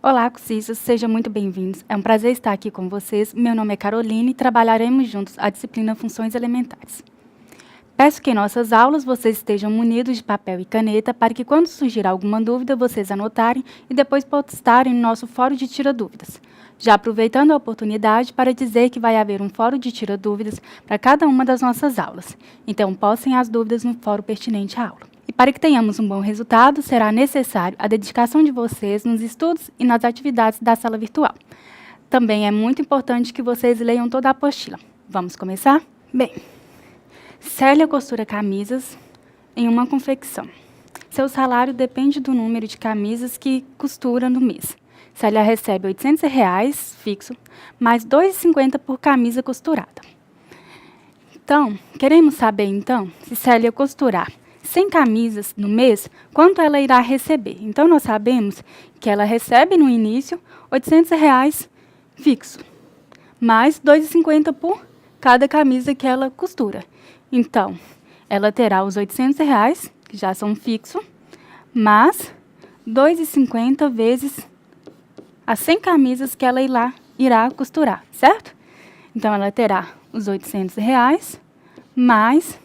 Olá, cursistas, sejam muito bem-vindos. É um prazer estar aqui com vocês. Meu nome é Caroline e trabalharemos juntos a disciplina Funções Elementares. Peço que em nossas aulas vocês estejam munidos de papel e caneta para que, quando surgir alguma dúvida, vocês anotarem e depois postarem no nosso fórum de tira-dúvidas. Já aproveitando a oportunidade para dizer que vai haver um fórum de tira-dúvidas para cada uma das nossas aulas. Então, postem as dúvidas no fórum pertinente à aula. E para que tenhamos um bom resultado, será necessário a dedicação de vocês nos estudos e nas atividades da sala virtual. Também é muito importante que vocês leiam toda a apostila. Vamos começar? Bem, Célia costura camisas em uma confecção. Seu salário depende do número de camisas que costura no mês. Célia recebe R$ 800 fixo, mais R$ 2,50 por camisa costurada. Então, queremos saber, se Célia costurar 100 camisas no mês, quanto ela irá receber. Então, nós sabemos que ela recebe no início R$ 800 fixo, mais R$ 2,50 por cada camisa que ela costura. Então, ela terá os R$ 800, que já são fixos, mais R$ 2,50 vezes as 100 camisas que ela irá costurar, certo? Então, ela terá os R$ 800 mais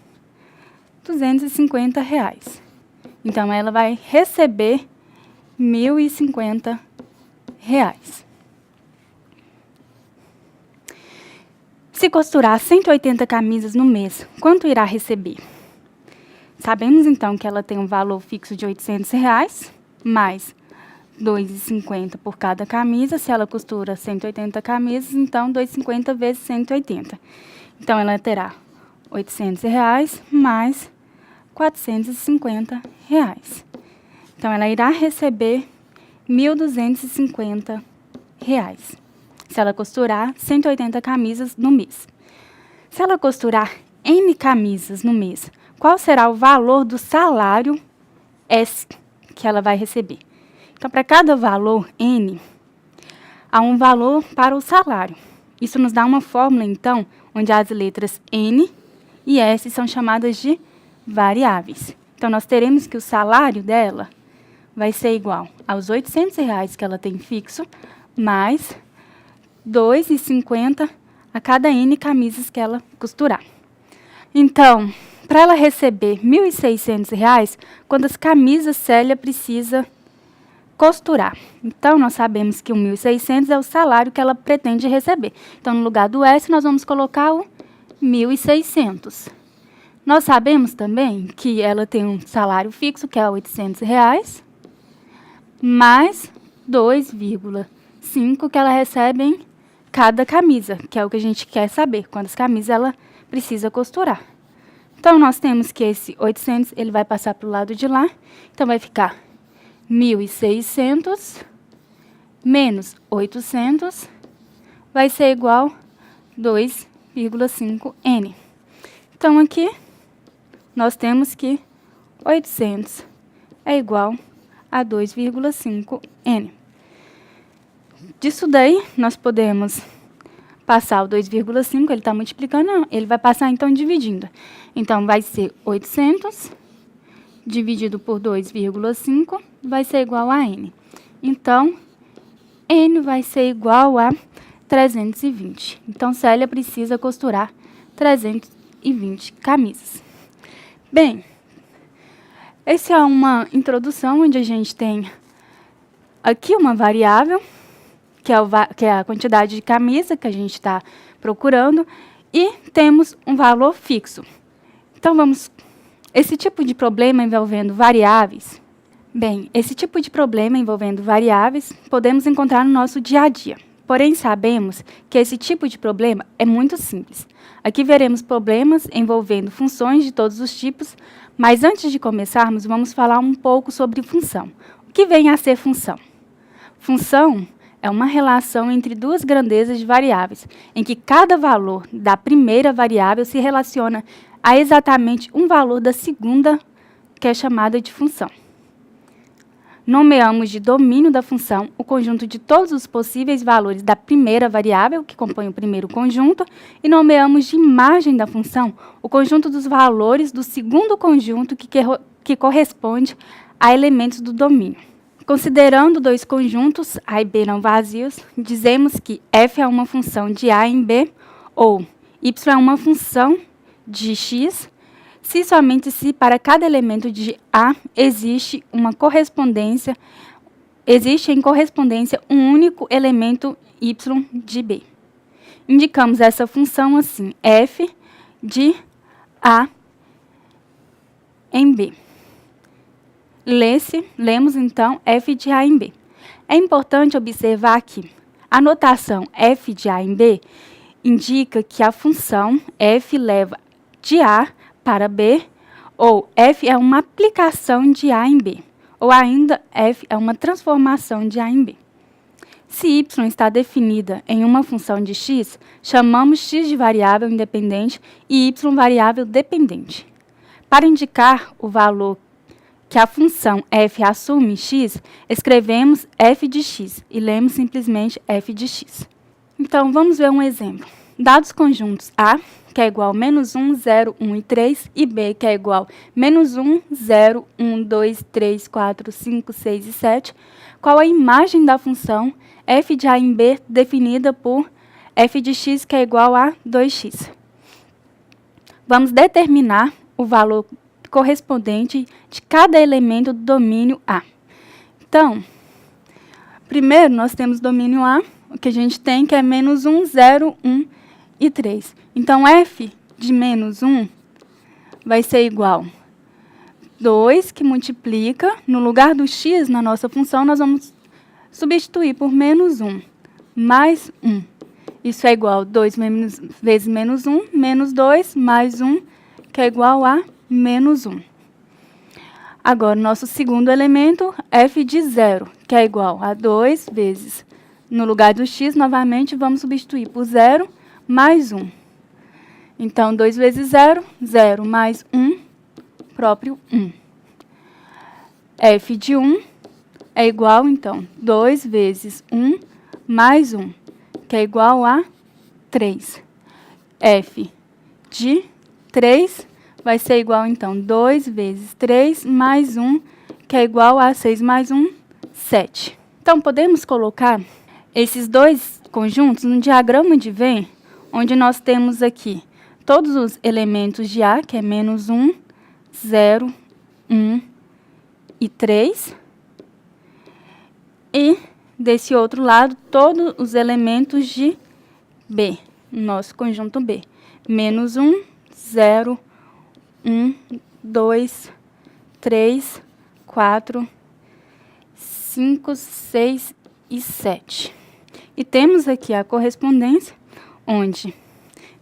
R$ 250. Então, ela vai receber R$ 1.050. Se costurar 180 camisas no mês, quanto irá receber? Sabemos, então, que ela tem um valor fixo de R$ 800, mais R$ 2,50 por cada camisa. Se ela costura 180 camisas, então, R$ 2,50 vezes 180. Então, ela terá R$ 800 mais R$ 450. Então, ela irá receber R$ 1.250. Se ela costurar 180 camisas no mês. Se ela costurar N camisas no mês, qual será o valor do salário S que ela vai receber? Então, para cada valor N, há um valor para o salário. Isso nos dá uma fórmula, então, onde as letras N e S são chamadas de variáveis. Então, nós teremos que o salário dela vai ser igual aos R$ 800 que ela tem fixo, mais R$ 2,50 a cada N camisas que ela costurar. Então, para ela receber R$ 1.600, quantas camisas Célia precisa costurar? Então, nós sabemos que o 1.600 é o salário que ela pretende receber. Então, no lugar do S, nós vamos colocar o 1.600. Nós sabemos também que ela tem um salário fixo, que é R$ 800, mais 2,5 que ela recebe em cada camisa, que é o que a gente quer saber, quantas camisas ela precisa costurar. Então, nós temos que esse 800, ele vai passar para o lado de lá, então vai ficar 1.600 menos 800 vai ser igual a 2,5N. Então, aqui, nós temos que 800 é igual a 2,5N. Disso daí, nós podemos passar o 2,5, ele está multiplicando, não, ele vai passar, então, dividindo. Então, vai ser 800 dividido por 2,5 vai ser igual a N. Então, N vai ser igual a 320. Então, Célia precisa costurar 320 camisas. Bem, essa é uma introdução onde a gente tem aqui uma variável, que é a quantidade de camisa que a gente está procurando, e temos um valor fixo. Então, esse tipo de problema envolvendo variáveis, podemos encontrar no nosso dia a dia. Porém, sabemos que esse tipo de problema é muito simples. Aqui veremos problemas envolvendo funções de todos os tipos, mas antes de começarmos, vamos falar um pouco sobre função. O que vem a ser função? Função é uma relação entre duas grandezas de variáveis, em que cada valor da primeira variável se relaciona a exatamente um valor da segunda, que é chamada de função. Nomeamos de domínio da função o conjunto de todos os possíveis valores da primeira variável, que compõe o primeiro conjunto, e nomeamos de imagem da função o conjunto dos valores do segundo conjunto, que corresponde a elementos do domínio. Considerando dois conjuntos, A e B não vazios, dizemos que f é uma função de A em B, ou y é uma função de x, se somente se para cada elemento de A existe em correspondência um único elemento y de B. Indicamos essa função assim, f de A em B. Lemos, então, f de A em B. É importante observar que a notação f de A em B indica que a função f leva de A para B, ou f é uma aplicação de A em B, ou ainda f é uma transformação de A em B. Se y está definida em uma função de x, chamamos x de variável independente e y variável dependente. Para indicar o valor que a função f assume em x, escrevemos f de x e lemos simplesmente f de x. Então, vamos ver um exemplo. Dados conjuntos A, que é igual a -1, 0, 1 e 3, e B, que é igual a -1, 0, 1, 2, 3, 4, 5, 6 e 7, qual a imagem da função f de A em B definida por f de x, que é igual a 2x. Vamos determinar o valor correspondente de cada elemento do domínio A. Então, primeiro nós temos domínio A, o que a gente tem que é -1, 0, 1 e 3. Então, f de -1 vai ser igual a 2, que multiplica, no lugar do x, na nossa função, nós vamos substituir por -1, mais 1. Isso é igual a 2 vezes -1, menos 2, mais 1, que é igual a -1. Agora, nosso segundo elemento, f de 0, que é igual a 2 vezes, no lugar do x, novamente, vamos substituir por 0, mais 1. Então, 2 vezes 0, 0, mais 1, próprio 1. F de 1 é igual, então, 2 vezes 1, mais 1, que é igual a 3. F de 3 vai ser igual, então, 2 vezes 3 mais 1, que é igual a 6 mais 1, 7. Então, podemos colocar esses dois conjuntos no diagrama de Venn, onde nós temos aqui todos os elementos de A, que é -1, 0, 1 e 3. E, desse outro lado, todos os elementos de B, nosso conjunto B. -1, 0, 1, 2, 3, 4, 5, 6 e 7. E temos aqui a correspondência, onde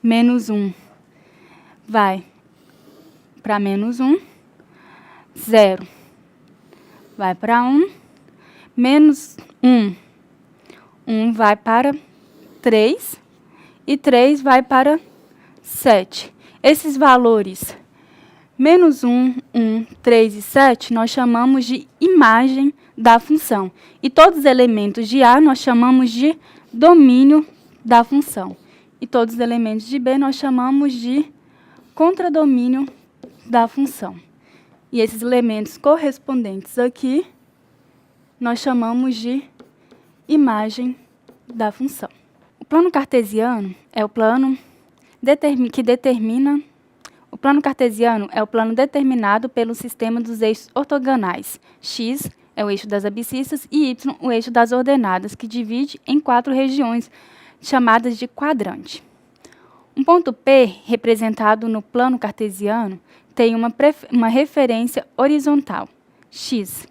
-1 vai para -1, 0 vai para 1, -1, 1 vai para 3 e 3 vai para 7. Esses valores -1, 1, 3 e 7 nós chamamos de imagem da função. E todos os elementos de A nós chamamos de domínio da função. E todos os elementos de B nós chamamos de contradomínio da função. E esses elementos correspondentes aqui nós chamamos de imagem da função. O plano cartesiano é o plano O plano cartesiano é o plano determinado pelo sistema dos eixos ortogonais. X é o eixo das abscissas e Y o eixo das ordenadas, que divide em 4 regiões, chamadas de quadrante. Um ponto P, representado no plano cartesiano, tem uma referência horizontal, x,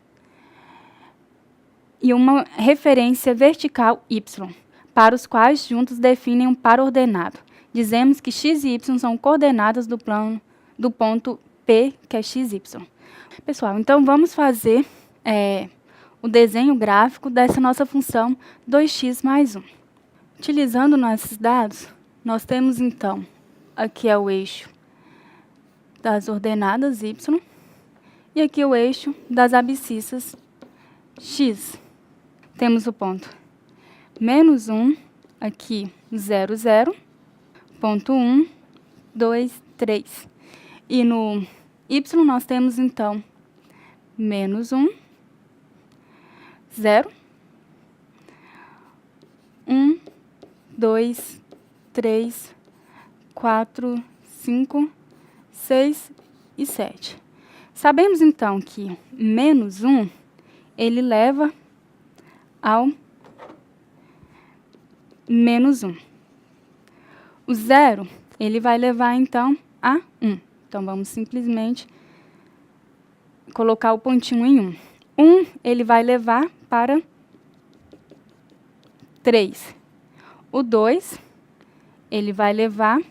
e uma referência vertical, y, para os quais juntos definem um par ordenado. Dizemos que x e y são coordenadas do ponto P, que é xy. Pessoal, então vamos fazer o desenho gráfico dessa nossa função 2x mais 1. Utilizando nossos dados, nós temos então, aqui é o eixo das ordenadas y, e aqui o eixo das abscissas x. Temos o ponto -1, aqui 0, 0, ponto 1, 2, 3. E no y nós temos, então, -1, 0, 1, 2, 3, 4, 5, 6 e 7. Sabemos, então, que menos 1, ele leva ao menos 1. O 0, ele vai levar, então, a 1. Então, vamos simplesmente colocar o pontinho em 1. 1, ele vai levar para 3. O 2, ele vai levar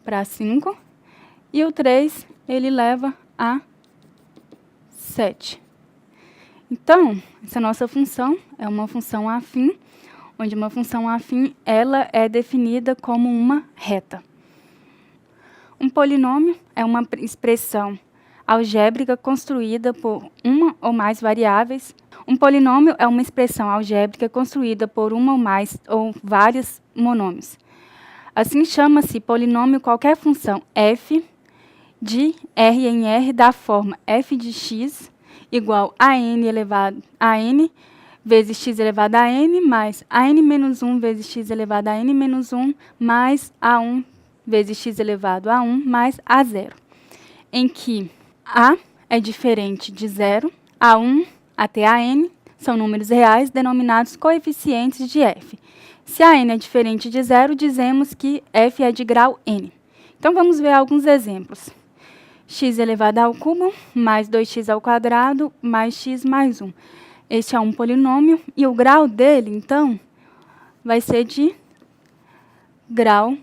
para 5. E o 3, ele leva a 7. Então, essa nossa função é uma função afim, onde uma função afim ela é definida como uma reta. Um polinômio é uma expressão algébrica construída por uma ou mais variáveis. Um polinômio é uma expressão algébrica construída por uma ou mais ou vários monômios. Assim, chama-se polinômio qualquer função f de R em R da forma f de x igual a n elevado a n vezes x elevado a n mais a n menos 1 vezes x elevado a n menos 1 mais a1 vezes x elevado a 1 mais a0, em que a é diferente de 0, a1 até a n são números reais denominados coeficientes de f. Se a n é diferente de 0, dizemos que f é de grau n. Então, vamos ver alguns exemplos. X elevado ao cubo mais 2x ao quadrado mais x mais 1. Este é um polinômio e o grau dele, então, vai ser de grau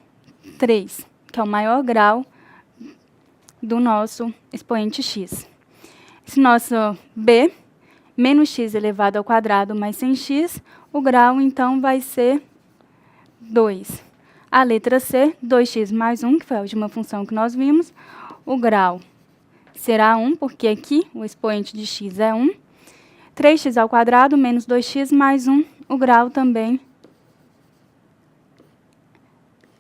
3, que é o maior grau do nosso expoente x. Esse nosso b, menos x elevado ao quadrado mais 100x, o grau, então, vai ser 2. A letra C, 2x mais 1, que foi a última função que nós vimos, o grau será 1, porque aqui o expoente de x é 1. 3x ao quadrado menos 2x mais 1, o grau também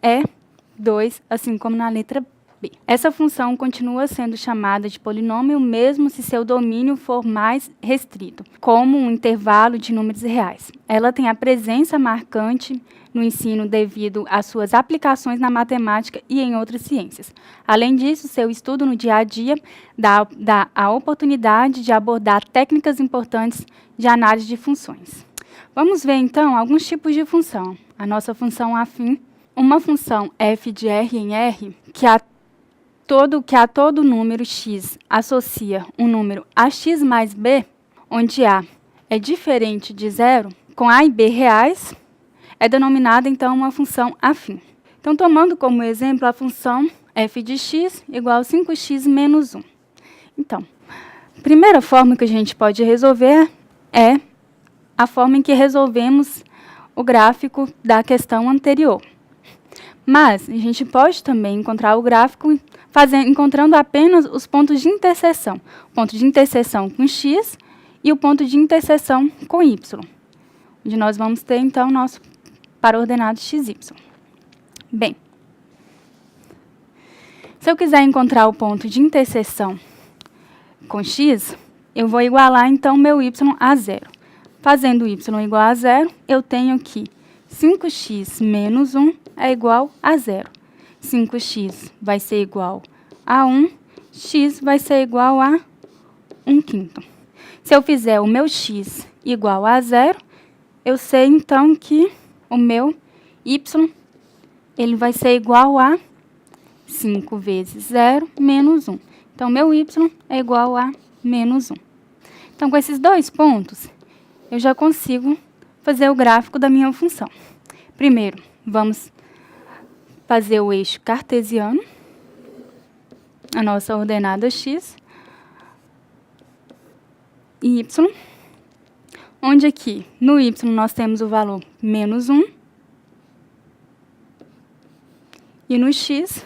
é 2, assim como na letra B. Essa função continua sendo chamada de polinômio mesmo se seu domínio for mais restrito, como um intervalo de números reais. Ela tem a presença marcante no ensino devido às suas aplicações na matemática e em outras ciências. Além disso, seu estudo no dia a dia dá a oportunidade de abordar técnicas importantes de análise de funções. Vamos ver, então, alguns tipos de função. A nossa função afim, uma função f de R em R, que a todo número x associa um número a x mais b, onde a é diferente de 0, com a e b reais, é denominada, então, uma função afim. Então, tomando como exemplo a função f de x igual a 5x menos 1. Então, a primeira forma que a gente pode resolver é a forma em que resolvemos o gráfico da questão anterior. Mas a gente pode também encontrar o gráfico encontrando apenas os pontos de interseção. O ponto de interseção com x e o ponto de interseção com y. Onde nós vamos ter, então, nosso para ordenado xy. Bem, se eu quiser encontrar o ponto de interseção com x, eu vou igualar, então, meu y a 0. Fazendo y igual a 0, eu tenho que 5x menos 1 é igual a 0. 5x vai ser igual a 1, x vai ser igual a 1/5. Se eu fizer o meu x igual a 0, eu sei, então, que o meu y ele vai ser igual a 5 vezes 0 menos 1. Então, meu y é igual a menos 1. Então, com esses dois pontos, eu já consigo fazer o gráfico da minha função. Primeiro, vamos fazer o eixo cartesiano, a nossa ordenada x e y, onde aqui, no y, nós temos o valor menos 1, e no x,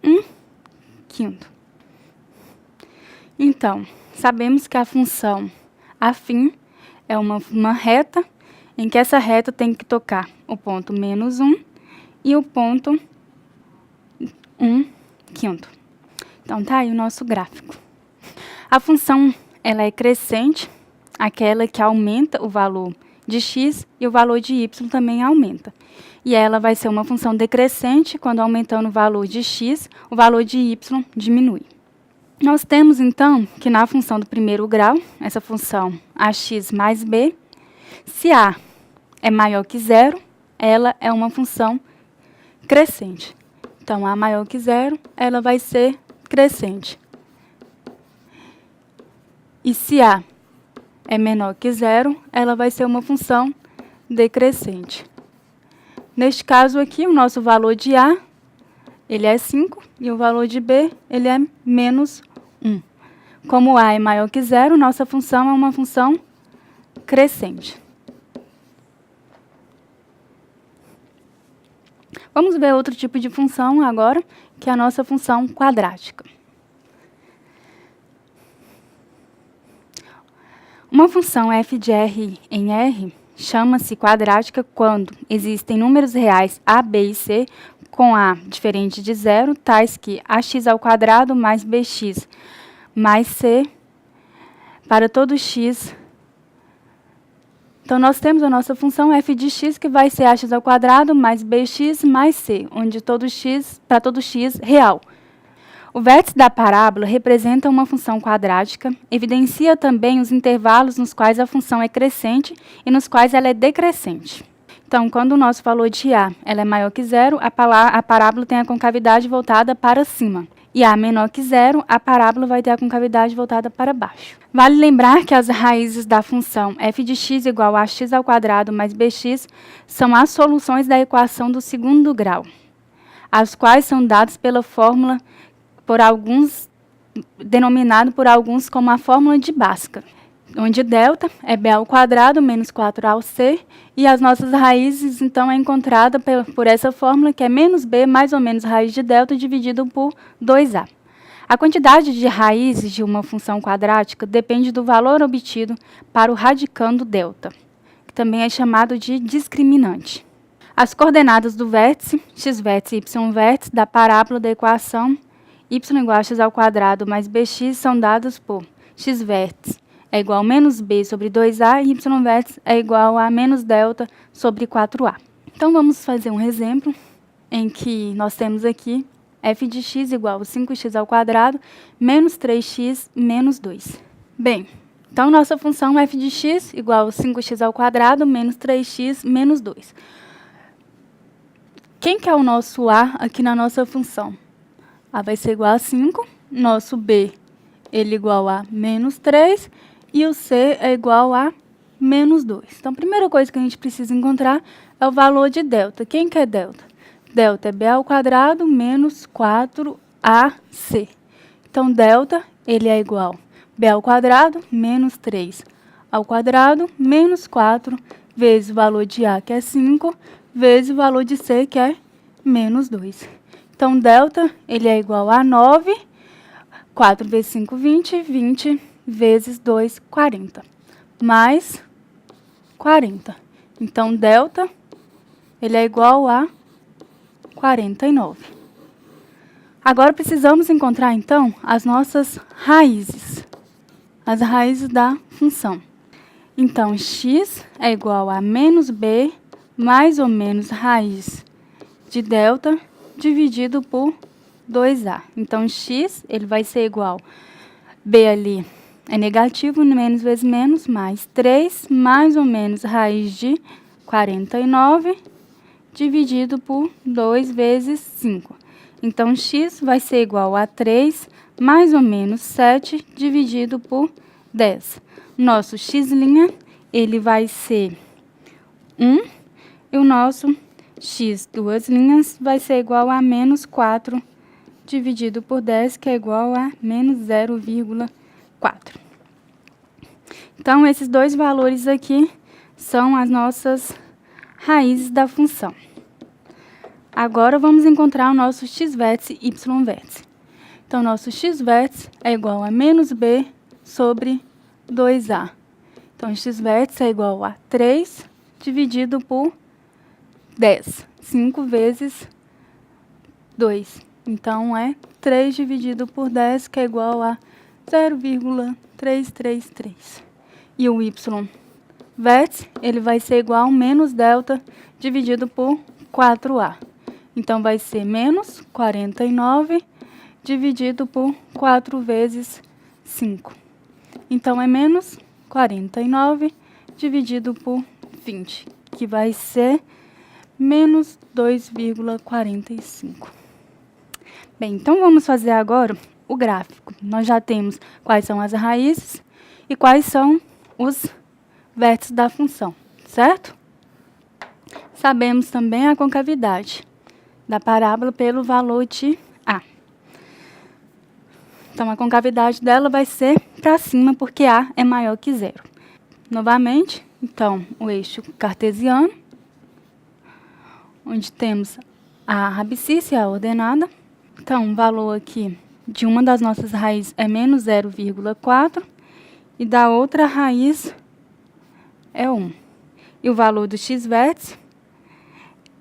1/5. Então, sabemos que a função afim é uma reta, em que essa reta tem que tocar o ponto menos 1 e o ponto 1/5. Então, tá aí o nosso gráfico. A função ela é crescente, aquela que aumenta o valor de x e o valor de y também aumenta. E ela vai ser uma função decrescente, quando aumentando o valor de x, o valor de y diminui. Nós temos, então, que na função do primeiro grau, essa função ax mais b, se a é maior que zero, ela é uma função crescente. Então, a maior que zero, ela vai ser crescente. E se a é menor que zero, ela vai ser uma função decrescente. Neste caso aqui, o nosso valor de a, ele é 5, e o valor de b, ele é menos 1. Como a é maior que zero, nossa função é uma função crescente. Vamos ver outro tipo de função agora, que é a nossa função quadrática. Uma função f de r em R chama-se quadrática quando existem números reais a, b e c com a diferente de zero, tais que ax² mais bx mais c para todo x. Então, nós temos a nossa função f de x, que vai ser ax² mais bx mais c, onde para todo x real. O vértice da parábola representa uma função quadrática, evidencia também os intervalos nos quais a função é crescente e nos quais ela é decrescente. Então, quando o nosso valor de a ela é maior que zero, a parábola tem a concavidade voltada para cima. E a menor que zero, a parábola vai ter a concavidade voltada para baixo. Vale lembrar que as raízes da função f de x igual a ax² mais bx são as soluções da equação do segundo grau, as quais são dadas pela fórmula denominado por alguns como a fórmula de Bhaskara, onde delta é b² menos 4ac, e as nossas raízes, então, é encontrada por essa fórmula, que é menos b mais ou menos raiz de delta dividido por 2a. A quantidade de raízes de uma função quadrática depende do valor obtido para o radicando delta, que também é chamado de discriminante. As coordenadas do vértice, x-vértice e y-vértice, da parábola da equação y igual a x² mais bx são dadas por x-vértice é igual a menos b sobre 2a e y-vértice é igual a menos delta sobre 4a. Então, vamos fazer um exemplo em que nós temos aqui f de x igual a 5x² menos 3x menos 2. Bem, então, nossa função f de x igual a 5x² menos 3x menos 2. Quem que é o nosso a aqui na nossa função? A vai ser igual a 5, nosso b ele igual a menos 3 e o c é igual a menos 2. Então, a primeira coisa que a gente precisa encontrar é o valor de delta. Quem que é delta? Delta é b² menos 4ac. Então, delta ele é igual a b² menos 3² menos 4 vezes o valor de a, que é 5, vezes o valor de c, que é menos 2. Então, delta ele é igual a 9, 4 vezes 5, 20, 20 vezes 2, 40, mais 40. Então, delta ele é igual a 49. Agora, precisamos encontrar, então, as nossas raízes, as raízes da função. Então, x é igual a menos b mais ou menos raiz de delta dividido por 2a. Então, x ele vai ser igual, b ali é negativo, menos vezes menos, mais 3, mais ou menos raiz de 49, dividido por 2 vezes 5. Então, x vai ser igual a 3, mais ou menos 7, dividido por 10. Nosso x', ele vai ser 1, e o nosso x, duas linhas, vai ser igual a menos 4, dividido por 10, que é igual a menos 0,4. Então, esses dois valores aqui são as nossas raízes da função. Agora, vamos encontrar o nosso x-vértice e y-vértice. Então, nosso x-vértice é igual a menos b sobre 2a. Então, x-vértice é igual a 3 dividido por 10. 5 vezes 2. Então, é 3 dividido por 10, que é igual a 0,333. E o y vértice, ele vai ser igual a menos delta dividido por 4a. Então, vai ser menos 49 dividido por 4 vezes 5. Então, é menos 49 dividido por 20, que vai ser menos 2,45. Bem, então vamos fazer agora o gráfico. Nós já temos quais são as raízes e quais são os vértices da função, certo? Sabemos também a concavidade da parábola pelo valor de A. Então, a concavidade dela vai ser para cima, porque A é maior que 0. Novamente, então, o eixo cartesiano, onde temos a abscissa e a ordenada. Então, o valor aqui de uma das nossas raízes é menos 0,4 e da outra raiz é 1. E o valor do x-vértice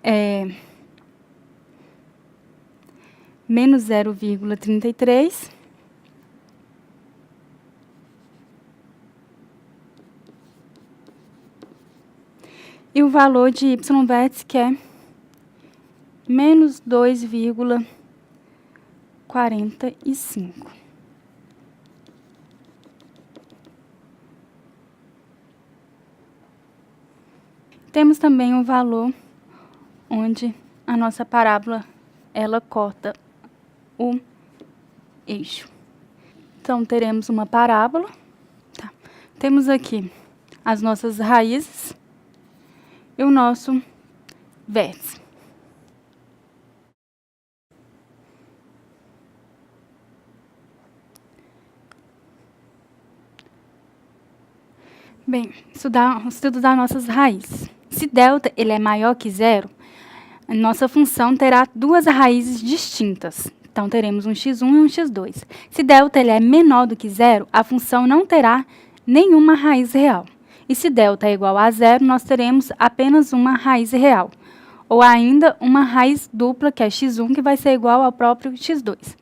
é menos 0,33. E o valor de y-vértice, que é menos 2,45. Temos também o valor onde a nossa parábola ela corta o eixo. Então, teremos uma parábola. Tá. Temos aqui as nossas raízes e o nosso vértice. Bem, estudo das nossas raízes. Se delta ele é maior que 0, a nossa função terá duas raízes distintas. Então, teremos um x1 e um x2. Se delta ele é menor do que 0, a função não terá nenhuma raiz real. E se delta é igual a 0, nós teremos apenas uma raiz real. Ou ainda uma raiz dupla, que é x1, que vai ser igual ao próprio x2.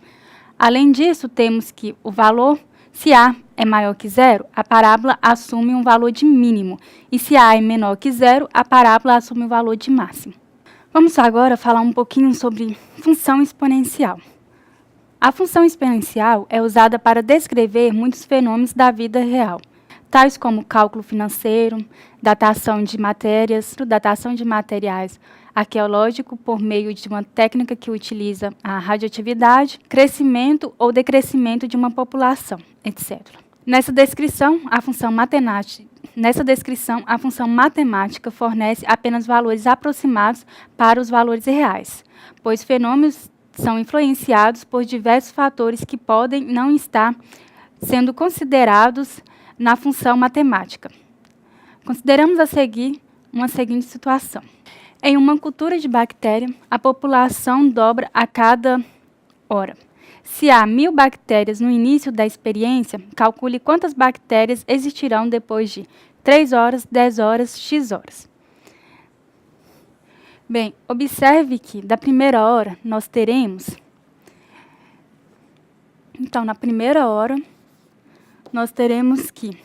Além disso, temos que o valor, se A é maior que 0, a parábola assume um valor de mínimo. E se A é menor que 0, a parábola assume o valor de máximo. Vamos agora falar um pouquinho sobre função exponencial. A função exponencial é usada para descrever muitos fenômenos da vida real, tais como cálculo financeiro, datação de matérias, datação de materiais arqueológico por meio de uma técnica que utiliza a radioatividade, crescimento ou decrescimento de uma população, etc. Nessa descrição, a função matemática fornece apenas valores aproximados para os valores reais, pois fenômenos são influenciados por diversos fatores que podem não estar sendo considerados na função matemática. Consideramos a seguir uma seguinte situação. Em uma cultura de bactéria, a população dobra a cada hora. Se há 1000 bactérias no início da experiência, calcule quantas bactérias existirão depois de 3 horas, 10 horas, x horas. Bem, observe que da primeira hora nós teremos... Então, na primeira hora, nós teremos que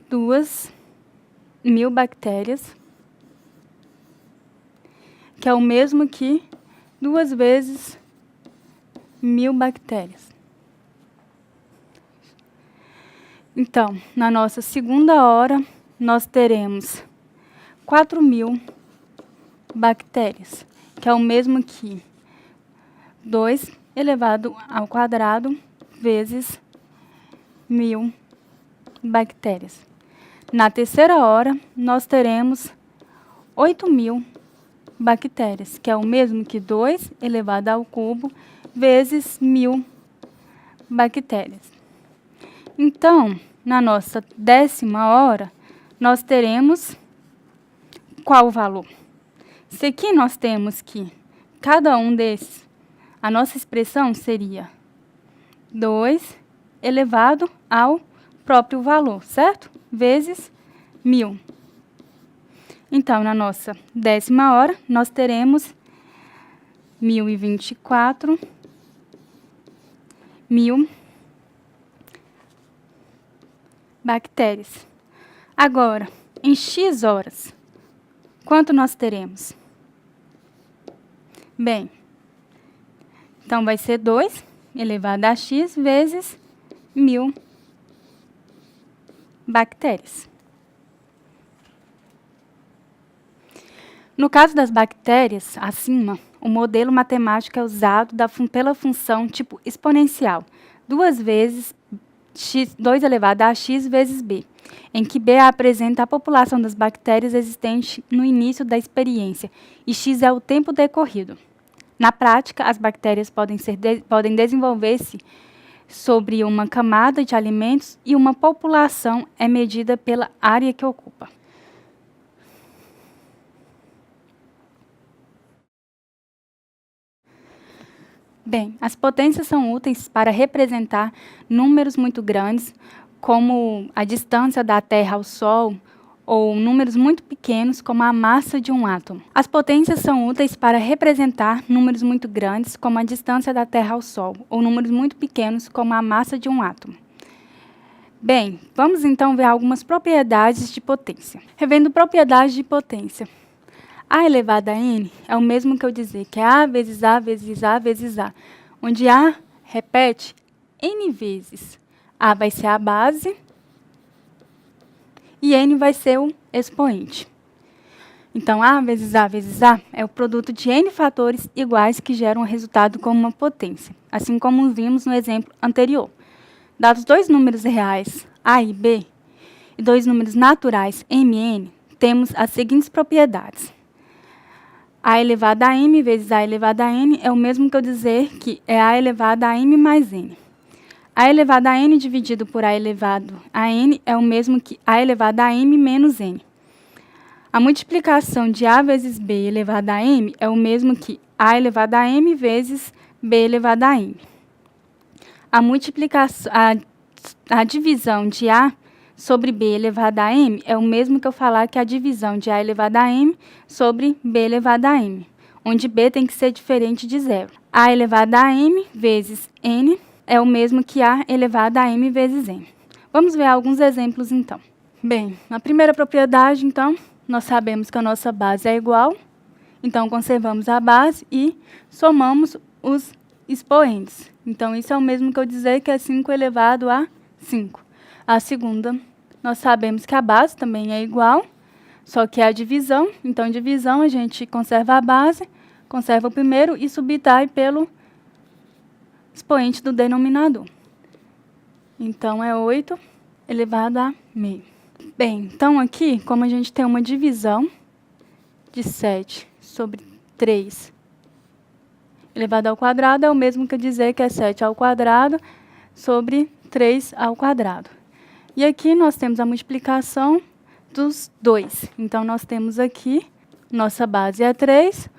2.000 bactérias, que é o mesmo que 2 vezes 1000 bactérias. Então, na nossa segunda hora, nós teremos 4.000 bactérias, que é o mesmo que 2 elevado ao quadrado vezes 1000 bactérias. Na terceira hora, nós teremos 8.000 bactérias, que é o mesmo que 2 elevado ao cubo vezes 1000 bactérias. Então, na nossa 10ª hora, nós teremos qual o valor? Se aqui nós temos que cada um desses, a nossa expressão seria 2 elevado ao próprio valor, certo? Vezes 1000. Então, na nossa 10ª hora, nós teremos 1024 1000 bactérias. Agora, em x horas, quanto nós teremos? Bem, então vai ser 2 elevado a x vezes 1000 bactérias. No caso das bactérias, acima, o modelo matemático é usado pela função tipo exponencial, 2 vezes 2 elevado a x vezes b, em que b apresenta a população das bactérias existente no início da experiência e x é o tempo decorrido. Na prática, as bactérias podem desenvolver-se sobre uma camada de alimentos e uma população é medida pela área que ocupa. Bem, as potências são úteis para representar números muito grandes, como a distância da Terra ao Sol, ou números muito pequenos, como a massa de um átomo. As potências são úteis para representar números muito grandes, como a distância da Terra ao Sol, ou números muito pequenos, como a massa de um átomo. Bem, vamos então ver algumas propriedades de potência. Revendo propriedades de potência. A elevado a n é o mesmo que eu dizer que é A vezes A vezes A vezes A, onde A repete n vezes. A vai ser a base e n vai ser o expoente. Então, A vezes A vezes A é o produto de n fatores iguais que geram o resultado como uma potência, assim como vimos no exemplo anterior. Dados dois números reais, A e B, e dois números naturais, m e n, temos as seguintes propriedades. A elevado a m vezes A elevado a n é o mesmo que eu dizer que é A elevado a m mais n. A elevado a n dividido por A elevado a n é o mesmo que A elevado a m menos n. A multiplicação de A vezes B elevado a m é o mesmo que A elevado a m vezes B elevado a m. A divisão de A sobre B elevado a m é o mesmo que eu falar que a divisão de A elevado a m sobre B elevado a m, onde B tem que ser diferente de zero. A elevado a m vezes n é o mesmo que A elevado a m vezes n. Vamos ver alguns exemplos, então. Bem, na primeira propriedade, então, nós sabemos que a nossa base é igual, então conservamos a base e somamos os expoentes. Então, isso é o mesmo que eu dizer que é 5 elevado a 5. A segunda, nós sabemos que a base também é igual, só que é a divisão. Então, divisão, a gente conserva a base, conserva o primeiro e subtrai pelo expoente do denominador. Então, é 8 elevado a meio. Bem, então aqui, como a gente tem uma divisão de 7 sobre 3 elevado ao quadrado, é o mesmo que dizer que é 7 ao quadrado sobre 3 ao quadrado. E aqui nós temos a multiplicação dos 2. Então, nós temos aqui, nossa base é 3,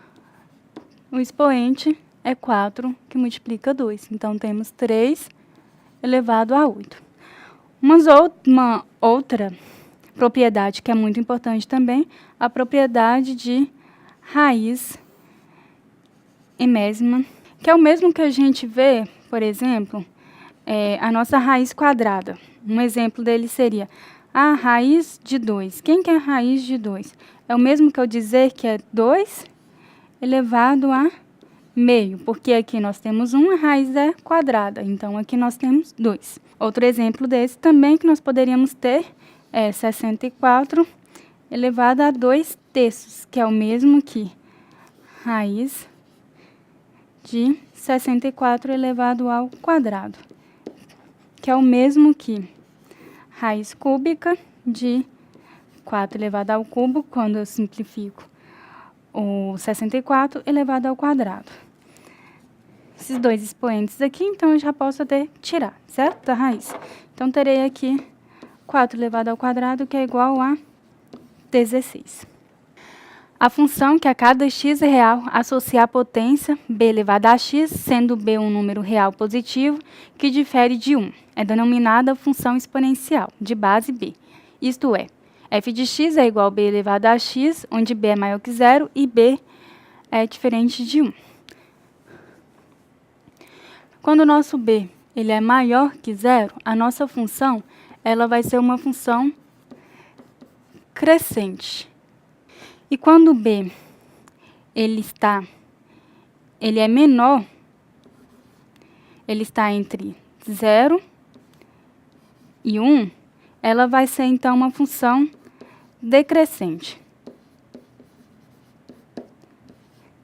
o expoente é 4, que multiplica 2. Então, temos 3 elevado a 8. Uma outra propriedade que é muito importante também, a propriedade de raiz enésima, que é o mesmo que a gente vê, por exemplo, a nossa raiz quadrada. Um exemplo dele seria a raiz de 2. Quem que é a raiz de 2? É o mesmo que eu dizer que é 2 elevado a meio, porque aqui nós temos 1, a raiz é quadrada, então aqui nós temos 2. Outro exemplo desse também que nós poderíamos ter é 64 elevado a 2 terços, que é o mesmo que raiz de 64 elevado ao quadrado, que é o mesmo que raiz cúbica de 4 elevado ao cubo, quando eu simplifico o 64 elevado ao quadrado. Esses dois expoentes aqui, então, eu já posso até tirar, certo? Da raiz. Então, terei aqui 4 elevado ao quadrado, que é igual a 16. A função que a cada x real associa a potência b elevado a x, sendo b um número real positivo, que difere de 1, é denominada função exponencial, de base b. Isto é, f de x é igual a b elevado a x, onde b é maior que 0 e b é diferente de 1. Quando o nosso b ele é maior que zero, a nossa função ela vai ser uma função crescente. E quando b ele é menor, ele está entre 0 e 1, ela vai ser, então, uma função decrescente.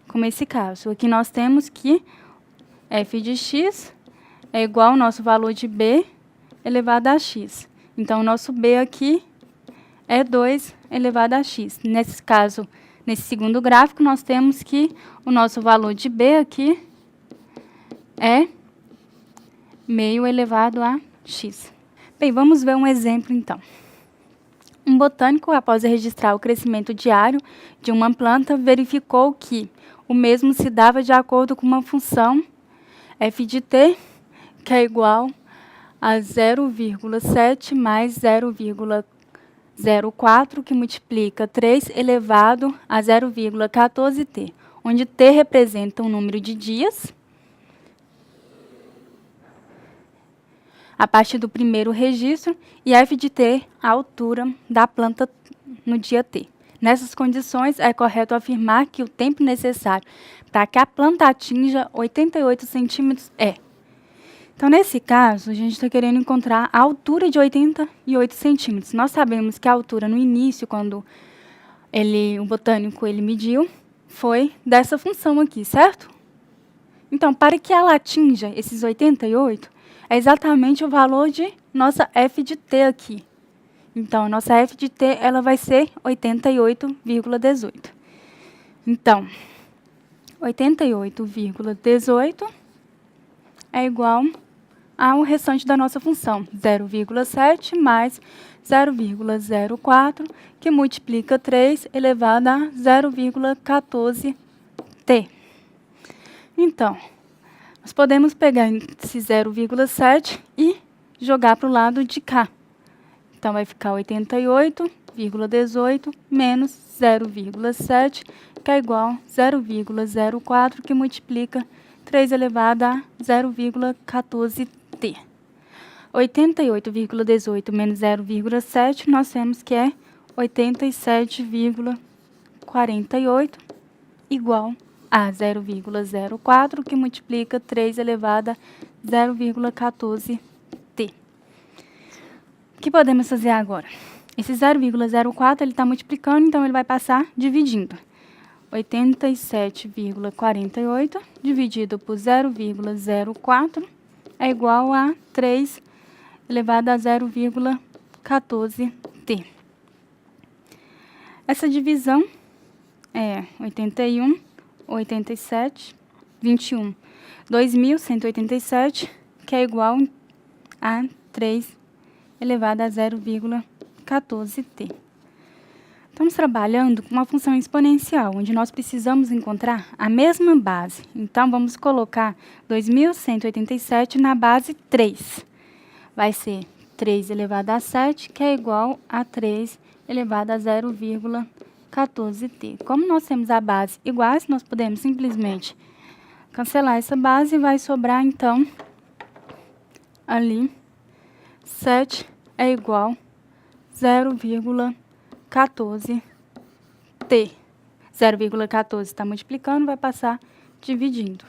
Como esse caso. Aqui nós temos que f de x é igual ao nosso valor de b elevado a x. Então, o nosso b aqui é 2 elevado a x. Nesse caso, nesse segundo gráfico, nós temos que o nosso valor de b aqui é meio elevado a x. Bem, vamos ver um exemplo, então. Um botânico, após registrar o crescimento diário de uma planta, verificou que o mesmo se dava de acordo com uma função f de t, que é igual a 0,7 mais 0,04, que multiplica 3 elevado a 0,14t, onde t representa um número de dias a partir do primeiro registro e f de t a altura da planta no dia t. Nessas condições, é correto afirmar que o tempo necessário para que a planta atinja 88 centímetros é. Então, nesse caso, a gente está querendo encontrar a altura de 88 centímetros. Nós sabemos que a altura no início, quando o botânico mediu, foi dessa função aqui, certo? Então, para que ela atinja esses 88, é exatamente o valor de nossa f de t aqui. Então, nossa f de t ela vai ser 88,18. Então, 88,18 é igual ao restante da nossa função, 0,7 mais 0,04, que multiplica 3 elevado a 0,14t. Então, nós podemos pegar esse 0,7 e jogar para o lado de cá. Então, vai ficar 88,18 menos 0,7, que é igual a 0,04, que multiplica 3 elevado a 0,14t. 88,18 menos 0,7, nós temos que é 87,48, igual a 0,04, que multiplica 3 elevado a 0,14t. O que podemos fazer agora? Esse 0,04 ele está multiplicando, então ele vai passar dividindo. 87,48 dividido por 0,04 é igual a 3 elevado a 0,14t. Essa divisão é 81, 87, 21, 2.187, que é igual a 3 elevado a 0,14t. Estamos trabalhando com uma função exponencial, onde nós precisamos encontrar a mesma base. Então, vamos colocar 2.187 na base 3. Vai ser 3 elevado a 7, que é igual a 3 elevado a 0,14t. Como nós temos a base iguais, nós podemos simplesmente cancelar essa base e vai sobrar, então, ali, 7 é igual a 0,14t. 0,14 está multiplicando, vai passar dividindo.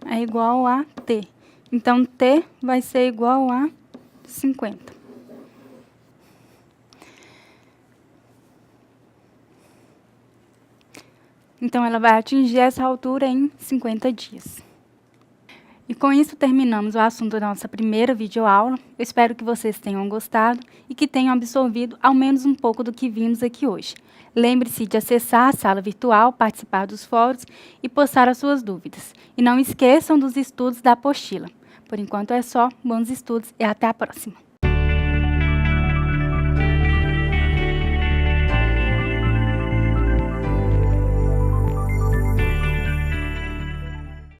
É igual a t. Então, t vai ser igual a 50. Então, ela vai atingir essa altura em 50 dias. E com isso terminamos o assunto da nossa primeira videoaula. Eu espero que vocês tenham gostado e que tenham absorvido ao menos um pouco do que vimos aqui hoje. Lembre-se de acessar a sala virtual, participar dos fóruns e postar as suas dúvidas. E não esqueçam dos estudos da apostila. Por enquanto é só, bons estudos e até a próxima!